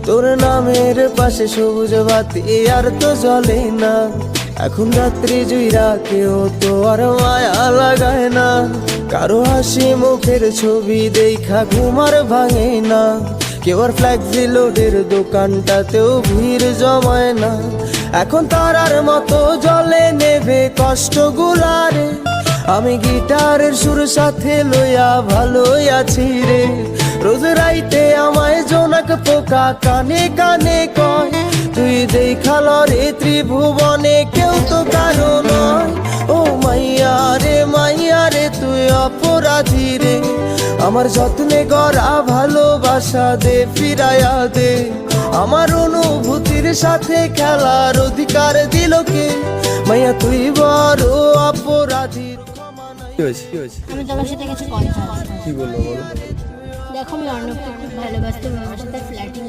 তোর নামের পাশে সবুজ বাতি আর তো জ্বলে না। এখন রাত্রি জুইরা কেউ তো আর মায়া লাগায় না। কারো হাসি মুখের ছবি দেখা ঘুমার ভাঙে না। কেউ আর ফ্ল্যাক্সি লোডের দোকানটাতেও ভিড় জমায় না। এখন তারার মতো জলে নেবে কষ্টগুলারে। আমি গিটারের সুর সাথে লইয়া ভালোই আছি রে। রোজ রাইতে আমায় জোনাক পোকা কানে কানে কয়, তুই দেখাল রে ত্রিভুবনে কেউ তো কারো নয়। ও মাইয়া রে তুই অপরাধী রে। আমার যত্নে গড়া ভালোবাসা দে ফিরাইয়া দে। আমার অনুভূতির সাথে খেলার অধিকার দিল কে? মাইয়া তুই বড় অপরাধী। আমি তোমার সাথে কিছু কথা আছে। কি বললো বলো? দেখো আমি অর্ণবকে খুব ভালোবাসতাম, আমার সাথে ফ্ল্যাটিং